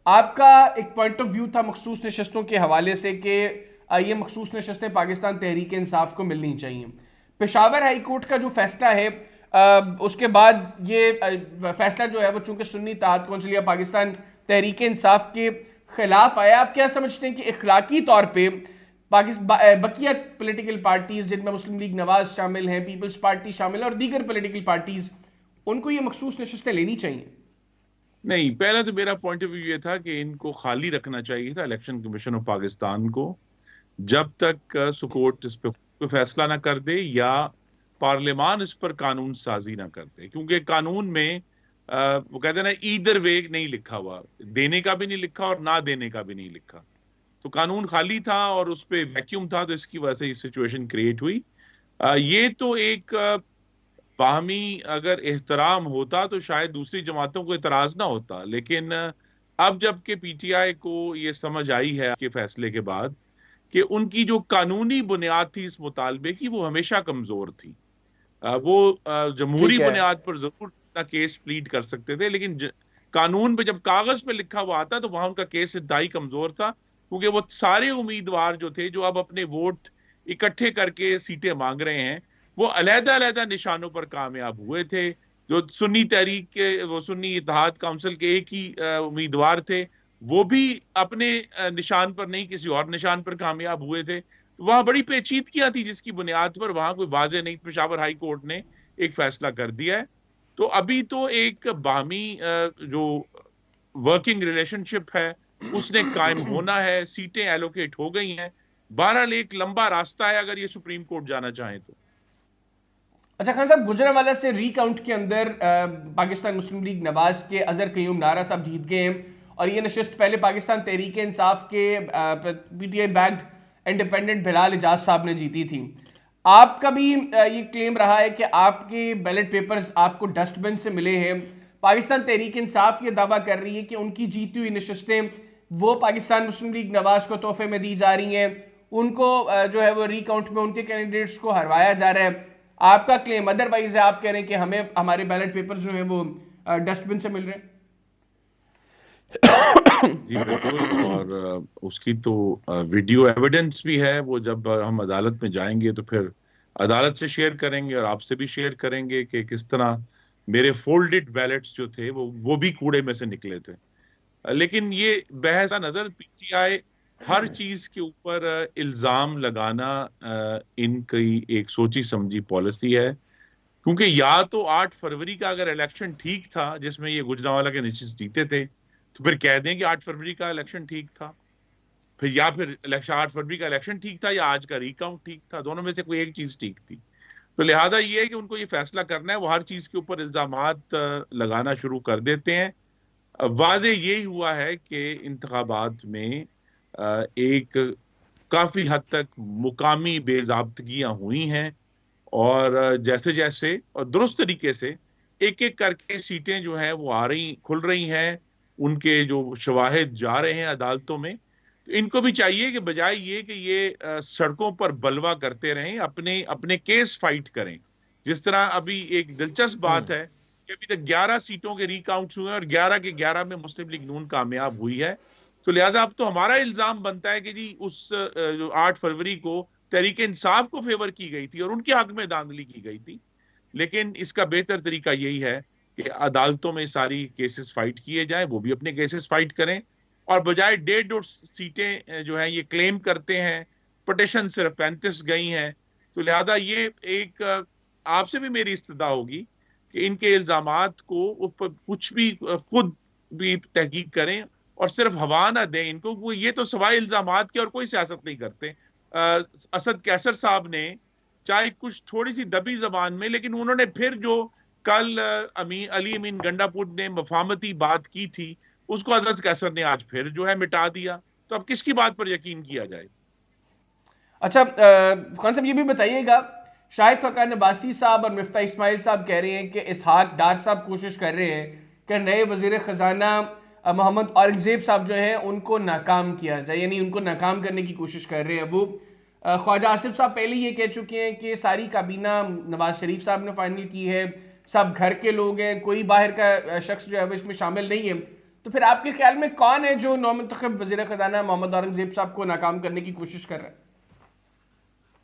آپ کا ایک پوائنٹ آف ویو تھا مخصوص نشستوں کے حوالے سے کہ یہ مخصوص نشستیں پاکستان تحریک انصاف کو ملنی چاہیے. پشاور ہائی کورٹ کا جو فیصلہ ہے اس کے بعد یہ فیصلہ جو ہے وہ چونکہ سنی اتحاد کونسل یا پاکستان تحریک انصاف کے خلاف آیا. آپ کیا سمجھتے ہیں کہ اخلاقی طور پہ بقیہ پولیٹیکل پارٹیز جن میں مسلم لیگ نواز شامل ہیں، پیپلز پارٹی شامل ہے اور دیگر پولیٹیکل پارٹیز، ان کو یہ مخصوص نشستیں لینی چاہیے؟ نہیں، پہلا تو میرا پوائنٹ آف ویو یہ تھا کہ ان کو خالی رکھنا چاہیے تھا الیکشن کمیشن آف پاکستان کو، جب تک سکوٹ اس پہ کوئی فیصلہ نہ کر دے یا پارلیمان اس پر قانون سازی نہ کر دے. کیونکہ قانون میں وہ کہتے ہیں نا ایدر وے نہیں لکھا ہوا، دینے کا بھی نہیں لکھا اور نہ دینے کا بھی نہیں لکھا. تو قانون خالی تھا اور اس پہ ویکیوم تھا، تو اس کی وجہ سے یہ سچویشن کریٹ ہوئی. یہ تو ایک باہمی اگر احترام ہوتا تو شاید دوسری جماعتوں کو اعتراض نہ ہوتا. لیکن اب جب کہ پی ٹی آئی کو یہ سمجھ آئی ہے کہ فیصلے کے بعد کہ ان کی جو قانونی بنیاد تھی اس مطالبے کی وہ ہمیشہ کمزور تھی. وہ جمہوری ٹھیک ہے. بنیاد پر ضرور اپنا کیس پلیڈ کر سکتے تھے، لیکن قانون پہ جب کاغذ پہ لکھا ہوا آتا تو وہاں ان کا کیس انتہائی کمزور تھا. کیونکہ وہ سارے امیدوار جو تھے جو اب اپنے ووٹ اکٹھے کر کے سیٹیں مانگ رہے ہیں وہ علیحدہ علیحدہ نشانوں پر کامیاب ہوئے تھے. جو سنی تحریک کے وہ سنی اتحاد کونسل کے ایک ہی امیدوار تھے، وہ بھی اپنے نشان پر نہیں کسی اور نشان پر کامیاب ہوئے تھے. تو وہاں بڑی پیچیدگیاں تھی جس کی بنیاد پر وہاں کوئی واضح نہیں. پشاور ہائی کورٹ نے ایک فیصلہ کر دیا ہے. تو ابھی تو ایک باہمی جو ورکنگ ریلیشن شپ ہے اس نے قائم ہونا ہے. سیٹیں ایلوکیٹ ہو گئی ہیں. بہرحال ایک لمبا راستہ ہے اگر یہ سپریم کورٹ جانا چاہیں تو. اچھا خان صاحب، گجرانوالہ سے ری کاؤنٹ کے اندر پاکستان مسلم لیگ نواز کے اظہر قیوم نارا صاحب جیت گئے ہیں اور یہ نشست پہلے پاکستان تحریک انصاف کے P T I backed independent Bilal Ijaz sahab نے جیتی تھی. آپ کا بھی یہ کلیم رہا ہے کہ آپ کے بیلٹ پیپرز آپ کو ڈسٹ بن سے ملے ہیں. پاکستان تحریک انصاف یہ دعویٰ کر رہی ہے کہ ان کی جیتی ہوئی نشستیں وہ پاکستان مسلم لیگ نواز کو تحفے میں دی جا رہی ہیں، ان کو جو ہے وہ ری کاؤنٹ میں ان کے کینڈیڈیٹس کو ہروایا جا رہا ہے. آپ کا کلیم ادر وائز ہے، آپ کہہ رہے ہیں کہ ہمیں ہمارے بیلٹ پیپر جو ہیں وہ ڈسٹ بن سے مل رہے ہیں. جی بالکل، اور اس کی تو ویڈیو ایویڈنس بھی ہے. وہ جب ہم عدالت میں جائیں گے تو پھر عدالت سے شیئر کریں گے اور آپ سے بھی شیئر کریں گے کہ کس طرح میرے فولڈڈ بیلٹس جو تھے وہ بھی کوڑے میں سے نکلے تھے. لیکن یہ بحث نظر پی ٹی آئی ہر چیز کے اوپر الزام لگانا ان کی ایک سوچی سمجھی پالیسی ہے. کیونکہ یا تو 8 فروری کا اگر الیکشن ٹھیک تھا جس میں یہ گوجرانوالہ کے نشست جیتے تھے تو پھر کہہ دیں کہ 8 فروری کا الیکشن ٹھیک تھا. پھر 8 فروری کا الیکشن ٹھیک تھا یا آج کا ریکاؤنٹ ٹھیک تھا. دونوں میں سے کوئی ایک چیز ٹھیک تھی. تو لہٰذا یہ ہے کہ ان کو یہ فیصلہ کرنا ہے. وہ ہر چیز کے اوپر الزامات لگانا شروع کر دیتے ہیں. واضح یہی ہوا ہے کہ انتخابات میں ایک کافی حد تک مقامی بے ضابطگیاں ہوئی ہیں اور جیسے جیسے اور درست طریقے سے ایک ایک کر کے سیٹیں جو ہیں وہ کھل رہی ہیں، ان کے جو شواہد جا رہے ہیں عدالتوں میں. تو ان کو بھی چاہیے کہ بجائے یہ کہ یہ سڑکوں پر بلوا کرتے رہیں، اپنے کیس فائٹ کریں. جس طرح ابھی ایک دلچسپ بات ہے کہ ابھی تک 11 سیٹوں کے ریکاؤنٹس ہوئے ہیں اور 11 کے 11 میں مسلم لیگ نون کامیاب ہوئی ہے. تو لہٰذا اب تو ہمارا الزام بنتا ہے کہ جی اس جو 8 فروری کو تحریک انصاف کو فیور کی گئی تھی اور ان کے حق میں دھاندلی کی گئی تھی. لیکن اس کا بہتر طریقہ یہی ہے کہ عدالتوں میں ساری کیسز فائٹ کیے جائیں، وہ بھی اپنے کیسز فائٹ کریں. اور بجائے 1.5 سیٹیں جو ہیں یہ کلیم کرتے ہیں، پٹیشن صرف 35 گئی ہیں. تو لہذا یہ ایک آپ سے بھی میری استدعا ہوگی کہ ان کے الزامات کو کچھ بھی خود بھی تحقیق کریں اور صرف ہوا نہ دیں ان کو. یہ تو سوائے الزامات کے اور کوئی سیاست نہیں کرتے. اسد کیسر صاحب نے چاہے کچھ تھوڑی سی دبی زبان میں، لیکن انہوں نے پھر جو کل علی امین گنڈا پور نے مفاہمتی بات کی تھی اس کو حضرت کیسر نے آج پھر جو ہے مٹا دیا. تو اب کس کی بات پر یقین کیا جائے؟ اچھا خان صاحب یہ بھی بتائیے گا، شاہد فقان عباسی صاحب اور مفتاح اسماعیل صاحب کہہ رہے ہیں کہ اسحاق ڈار صاحب کوشش کر رہے ہیں کہ نئے وزیر خزانہ محمد اورنگزیب صاحب جو ہیں ان کو ناکام کیا جائے، یعنی ان کو ناکام کرنے کی کوشش کر رہے ہیں. وہ خواجہ آصف صاحب پہلے یہ کہہ چکے ہیں کہ ساری کابینہ نواز شریف صاحب نے فائنل کی ہے، سب گھر کے لوگ ہیں، کوئی باہر کا شخص جو ہے وہ اس میں شامل نہیں ہے. تو پھر آپ کے خیال میں کون ہے جو نومنتخب وزیر خزانہ محمد اورنگزیب صاحب کو ناکام کرنے کی کوشش کر رہے ہیں؟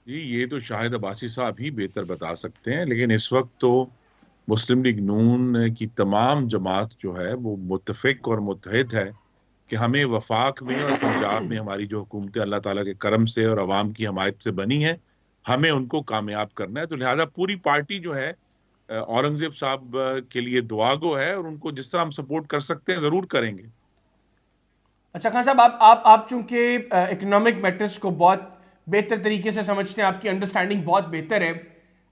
جی یہ تو شاہد عباسی صاحب ہی بہتر بتا سکتے ہیں، لیکن اس وقت تو مسلم لیگ نون کی تمام جماعت جو ہے وہ متفق اور متحد ہے کہ ہمیں وفاق میں اور پنجاب میں ہماری جو حکومتیں اللہ تعالیٰ کے کرم سے اور عوام کی حمایت سے بنی ہیں، ہمیں ان کو کامیاب کرنا ہے. تو لہذا پوری پارٹی جو ہے اورنگزیب صاحب کے لیے دعا گو ہے، اور ان کو جس طرح ہم سپورٹ کر سکتے ہیں ضرور کریں گے. اچھا خان صاحب، آپ چونکہ اکنامک میٹرز کو بہت بہتر طریقے سے سمجھتے ہیں، آپ کی انڈرسٹینڈنگ بہت بہتر ہے،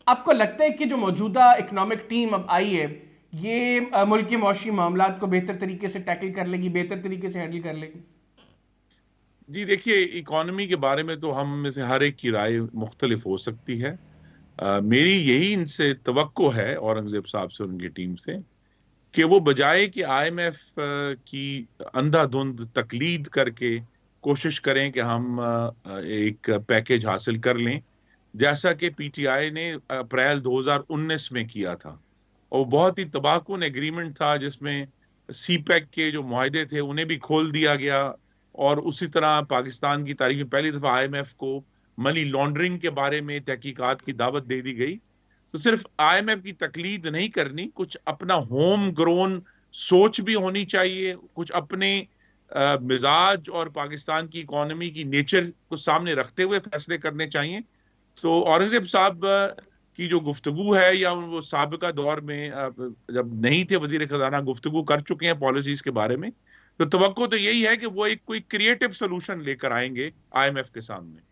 آپ کو لگتا ہے کہ جو موجودہ اکنامک ٹیم اب آئی ہے یہ ملک کے معاشی معاملات کو بہتر طریقے سے ٹیکل کر لے گی، بہتر طریقے سے ہینڈل کر لے گی؟ جی دیکھیے، اکانومی کے بارے میں تو ہم میں سے ہر ایک کی رائے مختلف ہو سکتی ہے. میری یہی ان سے توقع ہے، اورنگزیب صاحب سے، ان کی ٹیم سے، کہ وہ بجائے کہ آئی ایم ایف کی اندھا دھند تقلید کر کے کوشش کریں کہ ہم ایک پیکج حاصل کر لیں، جیسا کہ پی ٹی آئی نے اپریل 2019 میں کیا تھا. اور بہت ہی تباہ کن ایگریمنٹ تھا، جس میں سی پیک کے جو معاہدے تھے انہیں بھی کھول دیا گیا، اور اسی طرح پاکستان کی تاریخ میں پہلی دفعہ آئی ایم ایف کو منی لانڈرنگ کے بارے میں تحقیقات کی دعوت دے دی گئی. تو صرف آئی ایم ایف کی تقلید نہیں کرنی، کچھ اپنا ہوم گرون سوچ بھی ہونی چاہیے، کچھ اپنے مزاج اور پاکستان کی اکانومی کی نیچر کو سامنے رکھتے ہوئے فیصلے کرنے چاہیے. تو اورنگزیب صاحب کی جو گفتگو ہے، یا وہ سابقہ دور میں جب نہیں تھے وزیر خزانہ گفتگو کر چکے ہیں پالیسیز کے بارے میں، تو توقع تو یہی ہے کہ وہ ایک کوئی کریٹو سولوشن لے کر آئیں گے آئی ایم ایف کے سامنے.